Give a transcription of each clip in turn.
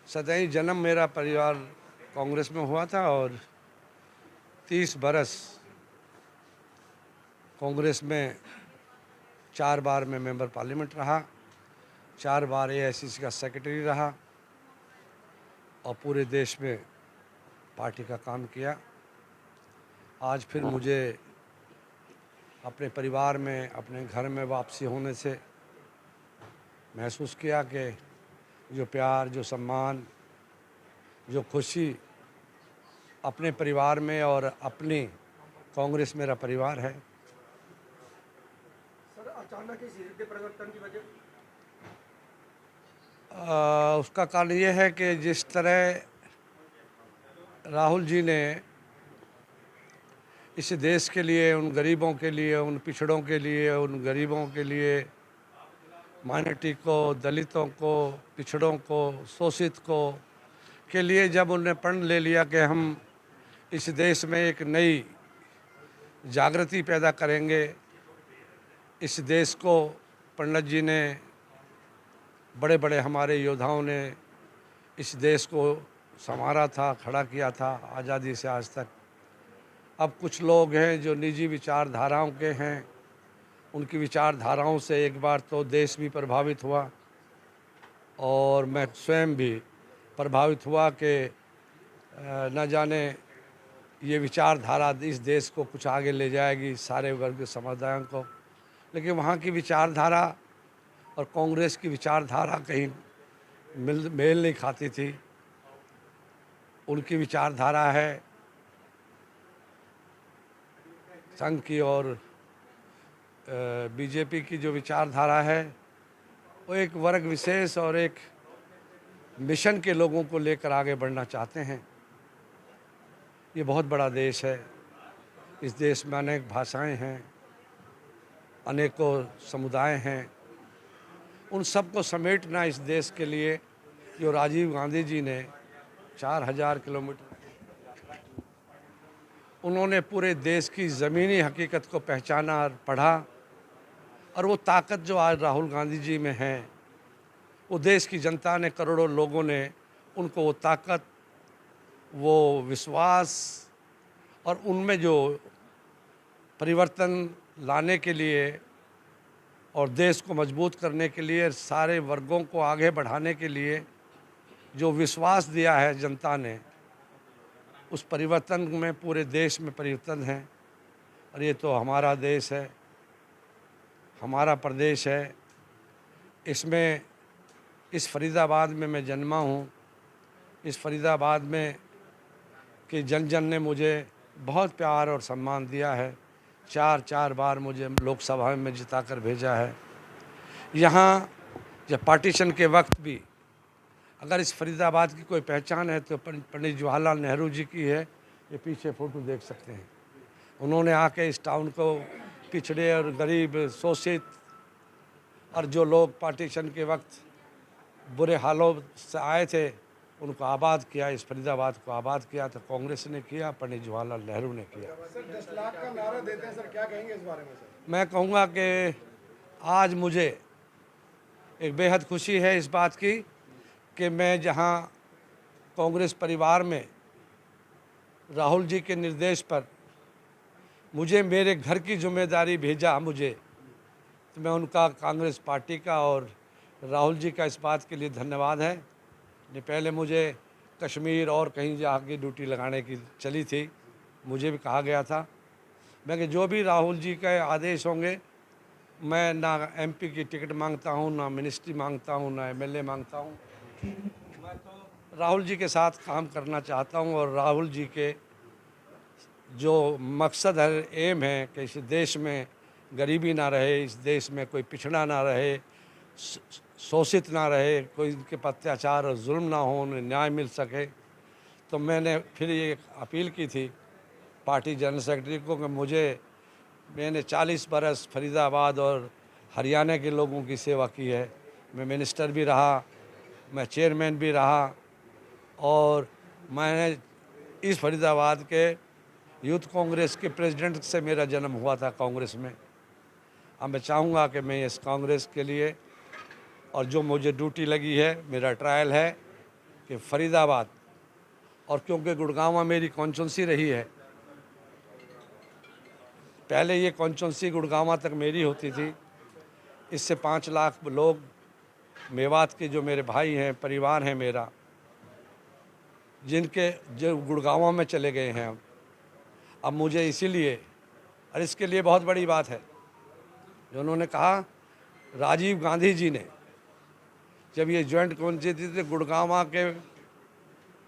सदैव जन्म मेरा परिवार कांग्रेस में हुआ था और 30 बरस कांग्रेस में 4 बार मैं मेंबर पार्लियामेंट रहा, 4 बार एआईसीसी का सेक्रेटरी रहा और पूरे देश में पार्टी का काम किया। आज फिर मुझे अपने परिवार में, अपने घर में वापसी होने से महसूस किया कि जो प्यार, जो सम्मान, जो खुशी अपने परिवार में और अपनी कांग्रेस मेरा परिवार है। सर, अचानक इस हृदय परिवर्तन की वजह? उसका कारण ये है कि जिस तरह राहुल जी ने इस देश के लिए, उन गरीबों के लिए, उन पिछड़ों के लिए, उन गरीबों के लिए, माइनॉरिटी को, दलितों को, पिछड़ों को, शोषित को के लिए जब उन्होंने प्रण ले लिया कि हम इस देश में एक नई जागृति पैदा करेंगे, इस देश को पंडित जी ने, बड़े बड़े हमारे योद्धाओं ने इस देश को संवारा था, खड़ा किया था आज़ादी से आज तक। अब कुछ लोग हैं जो निजी विचारधाराओं के हैं, उनकी विचारधाराओं से एक बार तो देश भी प्रभावित हुआ और मैं स्वयं भी प्रभावित हुआ कि न जाने ये विचारधारा इस देश को कुछ आगे ले जाएगी, सारे वर्ग समुदायों को। लेकिन वहाँ की विचारधारा और कांग्रेस की विचारधारा कहीं मेल नहीं खाती थी। उनकी विचारधारा है संघ की और बीजेपी की जो विचारधारा है वो एक वर्ग विशेष और एक मिशन के लोगों को लेकर आगे बढ़ना चाहते हैं। ये बहुत बड़ा देश है, इस देश में अनेक भाषाएं हैं, अनेकों समुदाय हैं, उन सबको समेटना इस देश के लिए जो राजीव गांधी जी ने 4000 किलोमीटर उन्होंने पूरे देश की ज़मीनी हकीकत को पहचाना और पढ़ा, और वो ताकत जो आज राहुल गांधी जी में है, वो देश की जनता ने, करोड़ों लोगों ने उनको वो ताकत, वो विश्वास और उनमें जो परिवर्तन लाने के लिए और देश को मजबूत करने के लिए, सारे वर्गों को आगे बढ़ाने के लिए जो विश्वास दिया है जनता ने, उस परिवर्तन में पूरे देश में परिवर्तन है। और ये तो हमारा देश है, हमारा प्रदेश है। इसमें इस फरीदाबाद में मैं जन्मा हूँ। इस फरीदाबाद में कि जन जन ने मुझे बहुत प्यार और सम्मान दिया है। 4 बार मुझे लोकसभा में जिता कर भेजा है। यहाँ जब पार्टीशन के वक्त भी अगर इस फरीदाबाद की कोई पहचान है तो पंडित जवाहरलाल नेहरू जी की है। ये पीछे फ़ोटो देख सकते हैं। उन्होंने आके इस टाउन को पिछड़े और गरीब, शोषित और जो लोग पार्टीशन के वक्त बुरे हालों से आए थे, उनको आबाद किया। इस फरीदाबाद को आबाद किया तो कांग्रेस ने किया, पंडित जवाहरलाल नेहरू ने किया। सर, 10 लाख का नारा देते हैं, सर क्या कहेंगे इस बारे में? सर, मैं कहूँगा कि आज मुझे एक बेहद खुशी है इस बात की कि मैं जहाँ कांग्रेस परिवार में राहुल जी के निर्देश पर मुझे मेरे घर की जिम्मेदारी भेजा मुझे, तो मैं उनका, कांग्रेस पार्टी का और राहुल जी का इस बात के लिए धन्यवाद है। नहीं, पहले मुझे कश्मीर और कहीं जाके ड्यूटी लगाने की चली थी, मुझे भी कहा गया था। मैं कि जो भी राहुल जी के आदेश होंगे, मैं ना एमपी की टिकट मांगता हूँ, ना मिनिस्ट्री मांगता हूँ, ना एमएलए मांगता हूँ। मैं तो राहुल जी के साथ काम करना चाहता हूँ और राहुल जी के जो मकसद है, एम है कि इस देश में गरीबी ना रहे, इस देश में कोई पिछड़ा ना रहे, शोषित ना रहे, कोई इनके पर अत्याचार और जुल्म ना हो, उन्हें न्याय मिल सके। तो मैंने फिर ये अपील की थी पार्टी जनरल सेक्रेटरी को कि मैंने 40 बरस फरीदाबाद और हरियाणा के लोगों की सेवा की है। मैं मिनिस्टर भी रहा, मैं चेयरमैन भी रहा और मैंने इस फरीदाबाद के यूथ कांग्रेस के प्रेसिडेंट से मेरा जन्म हुआ था कांग्रेस में। अब मैं चाहूँगा कि मैं इस कांग्रेस के लिए, और जो मुझे ड्यूटी लगी है, मेरा ट्रायल है कि फरीदाबाद, और क्योंकि गुड़गांव मेरी कॉन्स्टिट्यूंसी रही है, पहले ये कॉन्स्टिट्यूंसी गुड़गांव तक मेरी होती थी। इससे 5 लाख लोग मेवात के जो मेरे भाई हैं, परिवार हैं मेरा, जिनके जो गुड़गांव में चले गए हैं अब मुझे इसीलिए, और इसके लिए बहुत बड़ी बात है जो उन्होंने कहा, राजीव गांधी जी ने जब ये जॉइंट कॉन्स्टिट्यूंसी थी गुड़गांव के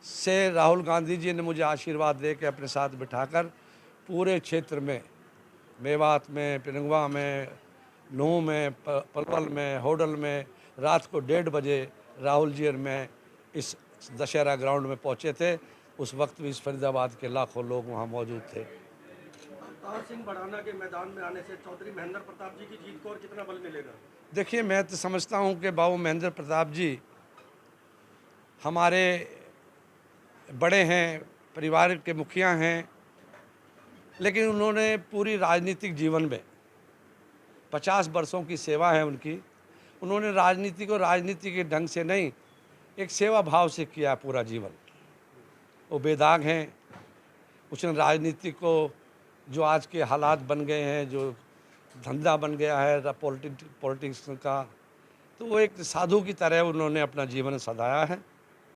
से राहुल गांधी जी ने मुझे आशीर्वाद दे के अपने साथ बिठाकर पूरे क्षेत्र में, मेवात में, पिरंगवा में, नूह में, पलवल में, होडल में, रात को 1:30 बजे राहुल जी और मैं इस दशहरा ग्राउंड में पहुंचे थे। उस वक्त भी इस फरीदाबाद के लाखों लोग वहां मौजूद थे। अवतार सिंह बढ़ाना के मैदान में आने से चौधरी महेंद्र प्रताप जी की जीत को और कितना बल मिलेगा? देखिए, मैं तो समझता हूं कि बाबू महेंद्र प्रताप जी हमारे बड़े हैं, परिवार के मुखिया हैं, लेकिन उन्होंने पूरी राजनीतिक जीवन में 50 वर्षों की सेवा है उनकी। उन्होंने राजनीति को राजनीति के ढंग से नहीं, एक सेवा भाव से किया पूरा जीवन। वो बेदाग हैं। उसने राजनीति को, जो आज के हालात बन गए हैं, जो धंधा बन गया है पॉलिटिक्स का, तो वो एक साधु की तरह उन्होंने अपना जीवन सधाया है।